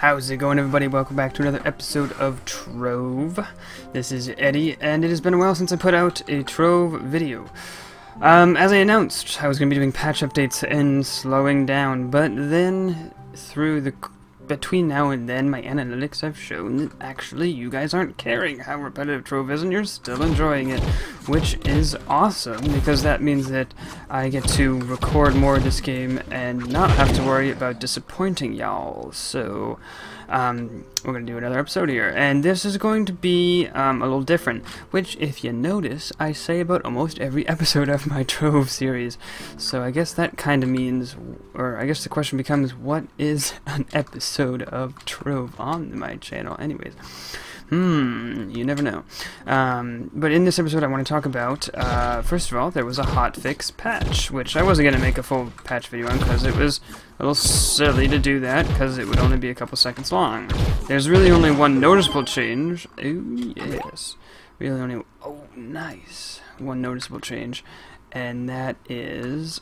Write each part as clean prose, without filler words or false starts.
How's it going, everybody? Welcome back to another episode of Trove. This is Eddie, and it has been a while since I put out a Trove video. As I announced, I was going to be doing patch updates and slowing down, but then between now and then, my analytics have shown that actually you guys aren't caring how repetitive Trove is, and you're still enjoying it, which is awesome, because that means that I get to record more of this game and not have to worry about disappointing y'all. So, we're going to do another episode here, and this is going to be a little different, which, if you notice, I say about almost every episode of my Trove series. So I guess that kind of means, or I guess the question becomes, what is an episode of Trove on my channel anyways? You never know. But in this episode I want to talk about, first of all, there was a hotfix patch, which I wasn't going to make a full patch video on because it was a little silly to do that, because it would only be a couple seconds long. There's really only one noticeable change. Ooh, yes. Really only, oh, nice. One noticeable change, and that is,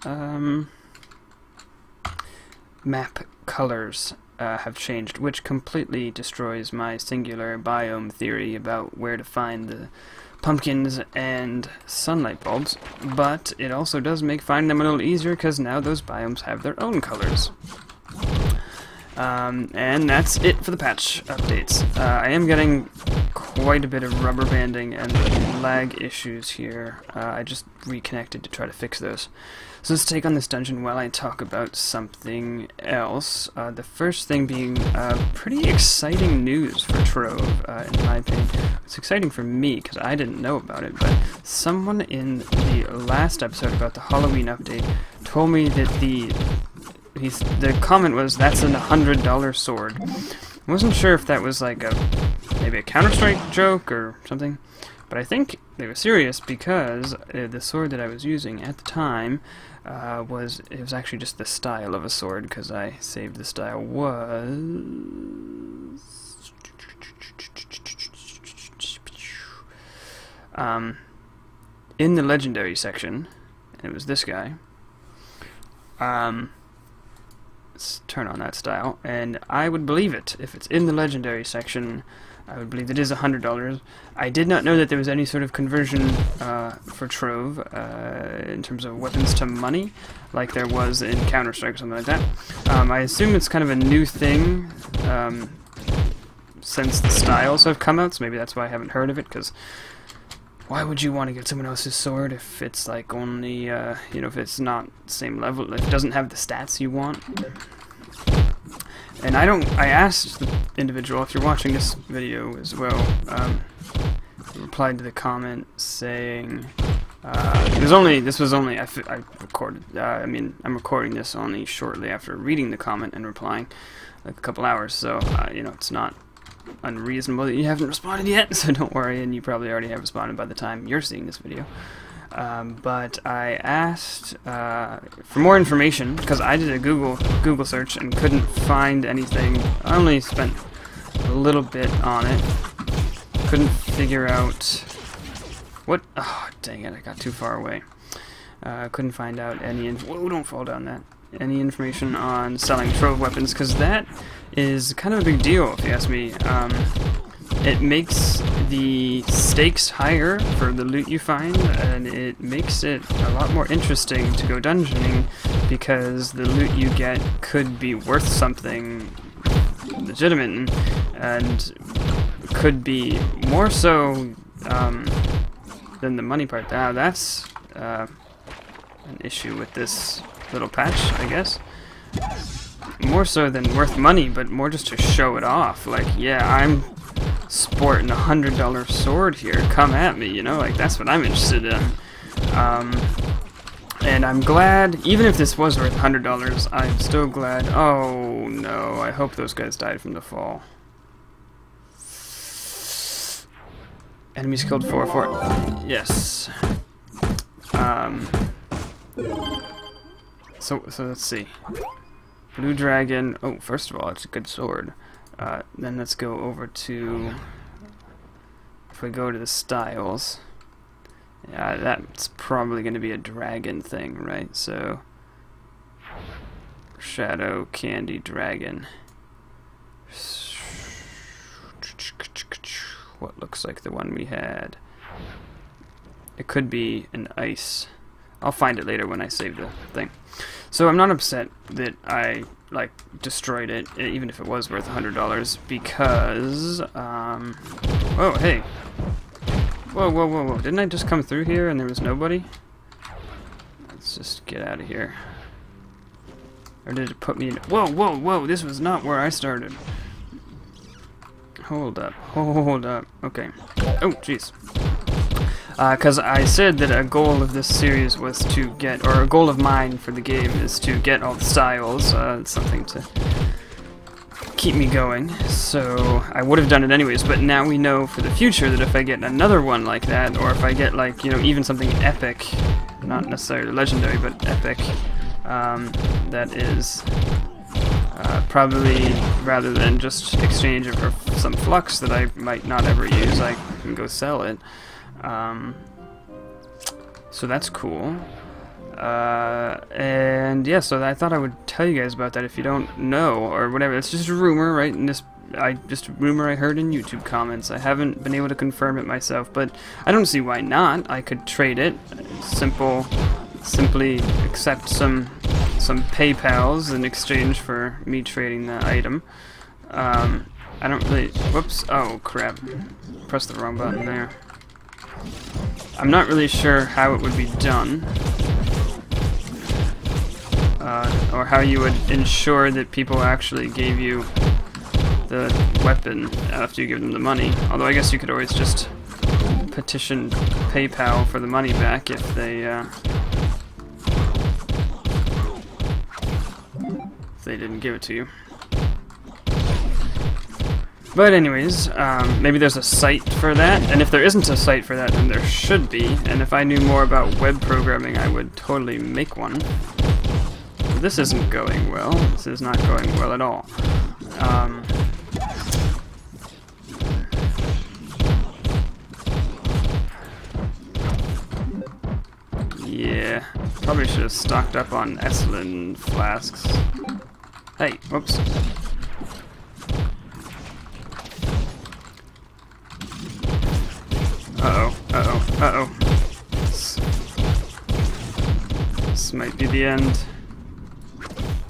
map colors have changed, which completely destroys my singular biome theory about where to find the pumpkins and sunlight bulbs, but it also does make finding them a little easier because now those biomes have their own colors. And that's it for the patch updates. I am getting quite a bit of rubber banding and lag issues here. I just reconnected to try to fix those. So let's take on this dungeon while I talk about something else. The first thing being pretty exciting news for Trove, in my opinion. It's exciting for me because I didn't know about it, but someone in the last episode about the Halloween update told me that the comment was, "That's an $100 sword." I wasn't sure if that was like maybe a Counter-Strike joke or something, but I think they were serious because the sword that I was using at the time was actually just the style of a sword, because I saved the style was in the legendary section, and it was this guy. Let's turn on that style, and I would believe it. If it's in the legendary section, I would believe it is $100. I did not know that there was any sort of conversion for Trove in terms of weapons to money, like there was in Counter-Strike or something like that. I assume it's kind of a new thing since the styles have come out, so maybe that's why I haven't heard of it, because why would you want to get someone else's sword if it's like only, you know, if it's not the same level, if it doesn't have the stats you want? And I asked the individual, if you're watching this video as well, he replied to the comment saying, this was only, I recorded, I mean, I'm recording this only shortly after reading the comment and replying, like a couple hours, so, you know, it's not unreasonable that you haven't responded yet, so don't worry, and you probably already have responded by the time you're seeing this video. But I asked for more information because I did a Google search and couldn't find anything. I only spent a little bit on it. Couldn't figure out what. Oh, dang it! I got too far away. Couldn't find out any. Whoa! Don't fall down that. Any information on selling Trove weapons, because that is kind of a big deal, if you ask me. It makes the stakes higher for the loot you find, and it makes it a lot more interesting to go dungeoning, because the loot you get could be worth something legitimate, and could be more so than the money part. That's an issue with this little patch, I guess. More so than worth money, but more just to show it off. Like, yeah, I'm sporting a $100 sword here, come at me, you know, like, that's what I'm interested in. And I'm glad, even if this was worth $100, I'm still glad. Oh no, I hope those guys died from the fall. Enemies killed 4-4. Yes. So let's see. Blue Dragon. Oh, first of all, it's a good sword. Then let's go over to, if we go to the styles, yeah, that's probably going to be a dragon thing, right? So, Shadow, Candy, Dragon. What looks like the one we had. It could be an ice. I'll find it later when I save the thing. So I'm not upset that I like destroyed it, even if it was worth $100, because oh hey, whoa, didn't I just come through here and there was nobody? Let's just get out of here. Or did it put me in? Whoa, this was not where I started. Hold up, okay. Oh jeez. Because I said that a goal of this series was to get, or a goal of mine for the game is to get all the styles. It's something to keep me going, so I would have done it anyways, but now we know for the future that if I get another one like that, or if I get, like, you know, even something epic, not necessarily legendary, but epic, that is probably, rather than just exchange it for some flux that I might not ever use, I can go sell it. So that's cool. And yeah, so I thought I would tell you guys about that if you don't know, or whatever. It's just a rumor, right? And just a rumor I heard in YouTube comments. I haven't been able to confirm it myself, but I don't see why not. I could trade it. Simply accept some PayPals in exchange for me trading the item. I don't really... Whoops. Oh, crap. Pressed the wrong button there. I'm not really sure how it would be done. Or how you would ensure that people actually gave you the weapon after you give them the money. Although I guess you could always just petition PayPal for the money back if they didn't give it to you. But anyways, maybe there's a site for that, and if there isn't a site for that, then there should be, and if I knew more about web programming, I would totally make one. But this isn't going well. This is not going well at all. Yeah, probably should have stocked up on Esslin flasks. Hey, whoops. Uh-oh. This might be the end.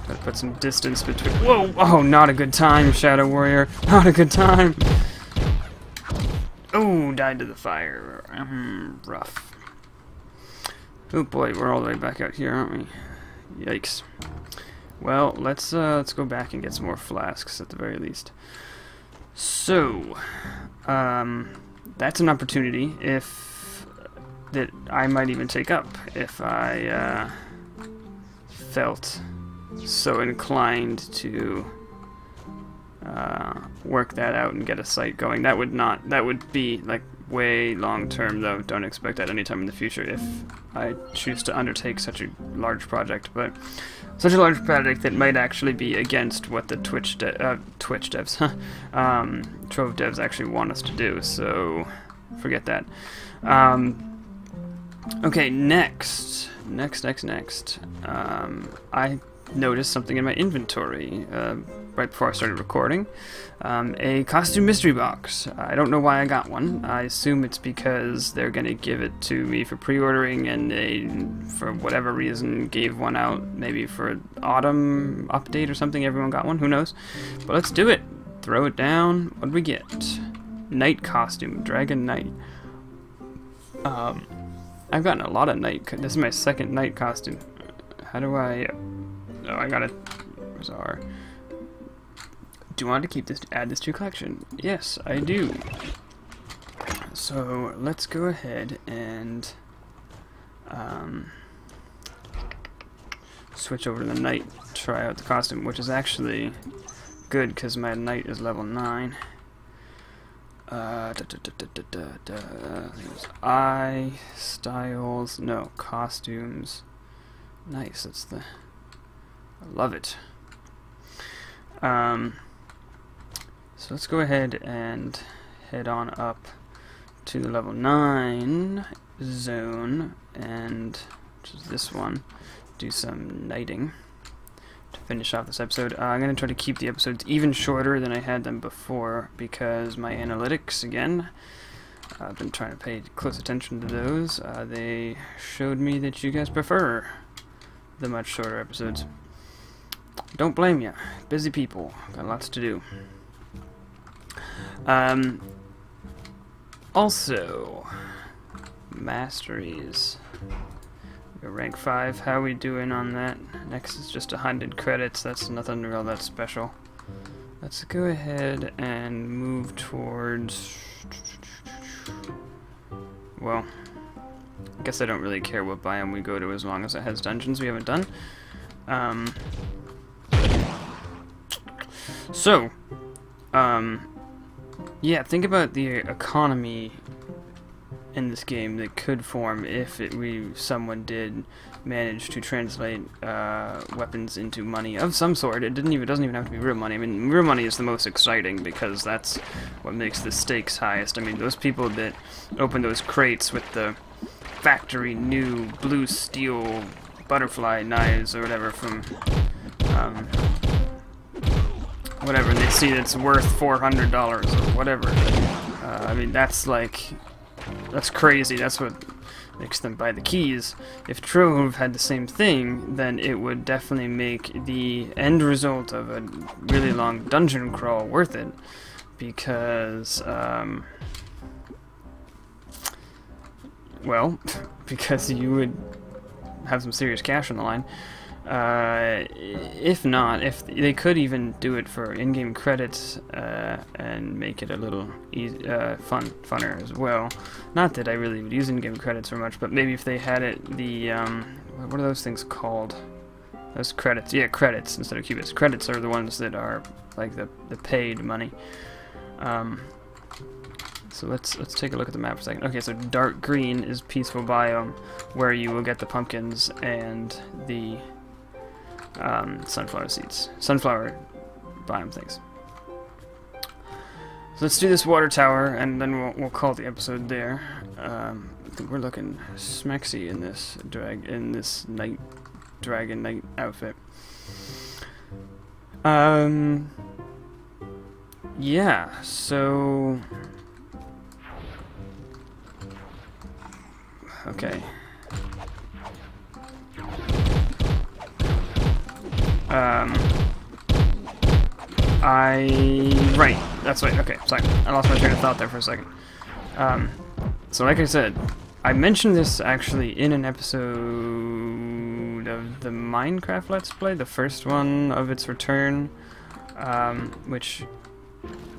Gotta put some distance between... Whoa! Oh, not a good time, Shadow Warrior. Not a good time. Oh, died to the fire. Rough. Oh boy, we're all the way back out here, aren't we? Yikes. Well, let's go back and get some more flasks at the very least. So, that's an opportunity that I might even take up if I felt so inclined to work that out and get a site going. That would be like way long term though. Don't expect that anytime in the future if I choose to undertake such a large project, but such a large project that might actually be against what the Trove devs actually want us to do, so forget that. Okay, next. I noticed something in my inventory right before I started recording. A costume mystery box. I don't know why I got one. I assume it's because they're gonna give it to me for pre-ordering, and they, for whatever reason, gave one out maybe for an autumn update or something. Everyone got one. Who knows? But let's do it. Throw it down. What do we get? Knight costume. Dragon Knight. I've gotten a lot of knight. This is my second knight costume. How do I? Oh, I gotta. Where's R? Do you want to keep this? Add this to your collection? Yes, I do. So let's go ahead and switch over to the knight. Try out the costume, which is actually good because my knight is level 9. Eye styles, no, costumes. Nice, that's the... I love it. So let's go ahead and head on up to the level 9 zone, and which is this one, do some knighting. to finish off this episode. I'm going to try to keep the episodes even shorter than I had them before because my analytics, again, I've been trying to pay close attention to those. They showed me that you guys prefer the much shorter episodes. Don't blame you. Busy people. Got lots to do. Also, masteries. We're rank 5. How are we doing on that? Next is just 100 credits. That's nothing real that special. Let's go ahead and move towards... Well, I guess I don't really care what biome we go to as long as it has dungeons we haven't done. Yeah, think about the economy in this game that could form if someone did manage to translate weapons into money of some sort. It doesn't even have to be real money. I mean, real money is the most exciting because that's what makes the stakes highest. I mean, those people that open those crates with the factory new blue steel butterfly knives or whatever from whatever, and they see that it's worth $400 or whatever. I mean, that's crazy. That's what makes them buy the keys. If Trove had the same thing, then it would definitely make the end result of a really long dungeon crawl worth it, because, well, because you would have some serious cash on the line. If not, if they could even do it for in-game credits and make it a little funner as well. Not that I really would use in-game credits very much, but maybe if they had it, what are those things called? Those credits, yeah, credits instead of cubits. Credits are the ones that are like the paid money. So let's take a look at the map for a second. Okay, so dark green is peaceful biome, where you will get the pumpkins and the sunflower seeds, sunflower biome things. So let's do this water tower, and then we'll call the episode there. I think we're looking smexy in this night dragon knight outfit. Yeah. So okay. Right, that's right, okay, sorry, I lost my train of thought there for a second. So like I said, I mentioned this actually in an episode of the Minecraft Let's Play, the first one of its return, which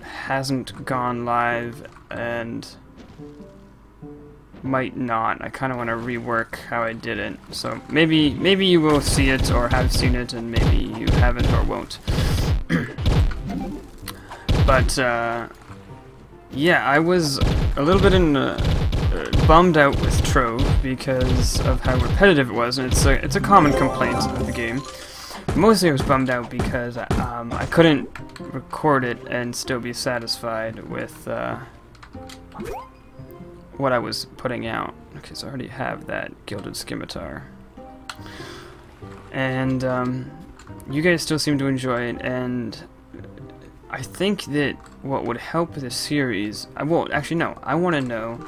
hasn't gone live and might not. I kind of want to rework how I did it, so maybe you will see it or have seen it, and maybe you haven't or won't. But yeah, I was a little bit bummed out with Trove because of how repetitive it was, and it's a common complaint of the game. Mostly I was bummed out because I couldn't record it and still be satisfied with what I was putting out. Okay, so I already have that gilded scimitar, and you guys still seem to enjoy it, and I think that what would help with the series, well, actually no, I want to know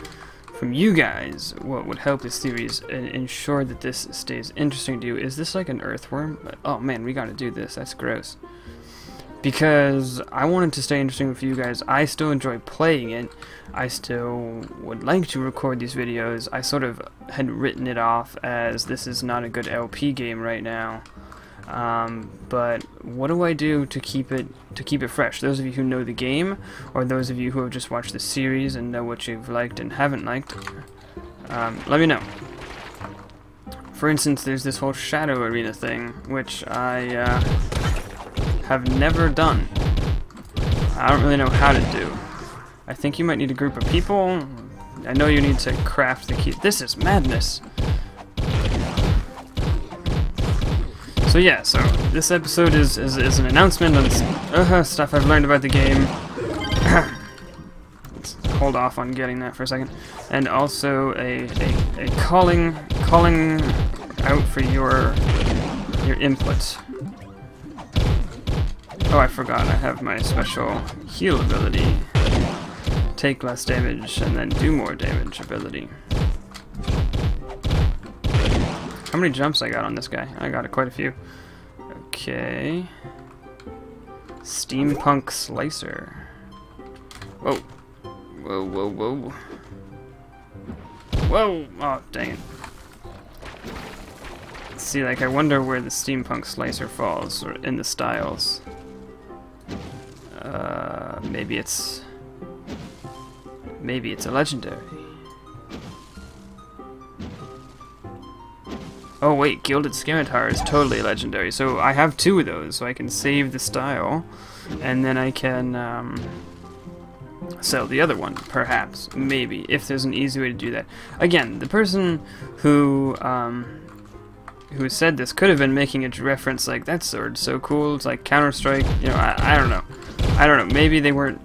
from you guys what would help the series and ensure that this stays interesting to you. Is this like an earthworm? Oh man, we gotta do this, that's gross. Because I want it to stay interesting for you guys. I still enjoy playing it. I still would like to record these videos. I sort of had written it off as this is not a good LP game right now. But what do I do to keep it fresh? Those of you who know the game, or those of you who have just watched the series and know what you've liked and haven't liked, let me know. For instance, there's this whole Shadow Arena thing, which I have never done. I don't really know how to do. I think you might need a group of people. I know you need to craft the key. This is madness. So yeah, so this episode is an announcement on stuff I've learned about the game. Let's hold off on getting that for a second. And also a calling out for your input. Oh, I forgot, I have my special heal ability. Take less damage and then do more damage ability. How many jumps I got on this guy? I got quite a few. Okay. Steampunk Slicer. Whoa. Whoa, whoa, whoa. Whoa! Oh, dang it. See, like, I wonder where the Steampunk Slicer falls, or in the styles. Maybe it's a legendary. Oh wait, Gilded Scimitar is totally legendary. So I have 2 of those, so I can save the style, and then I can sell the other one, perhaps, maybe, if there's an easy way to do that. Again, the person who said this could have been making a reference like, that sword's so cool, it's like Counter-Strike, you know, I don't know. I don't know, maybe they weren't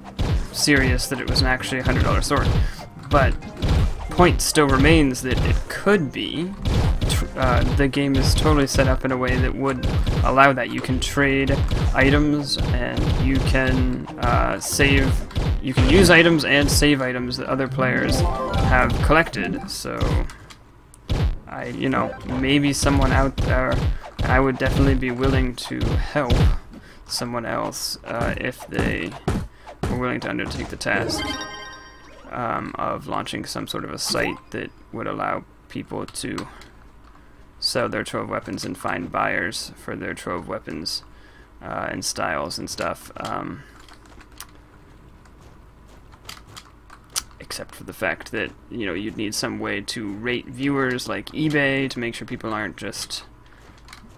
serious that it was actually a $100 sword. But point still remains that it could be. The game is totally set up in a way that would allow that. You can trade items, and you can you can use items and save items that other players have collected. So, you know, maybe someone out there, and I would definitely be willing to help someone else if they were willing to undertake the task of launching some sort of a site that would allow people to sell their Trove weapons and find buyers for their Trove weapons and styles and stuff. Except for the fact that, you know, you'd need some way to rate viewers like eBay to make sure people aren't just,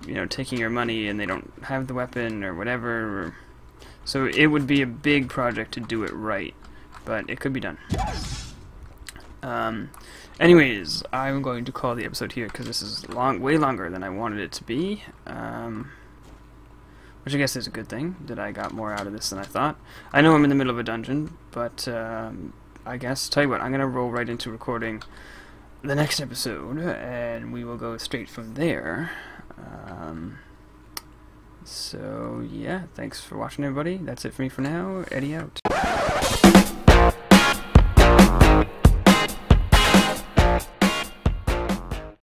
you know, taking your money and they don't have the weapon or whatever. So it would be a big project to do it right, but it could be done. Anyways, I'm going to call the episode here because this is way longer than I wanted it to be. Which I guess is a good thing, that I got more out of this than I thought. I know I'm in the middle of a dungeon, but I guess, tell you what, I'm going to roll right into recording the next episode, and we will go straight from there. So, yeah, thanks for watching, everybody. That's it for me for now. Eddie out.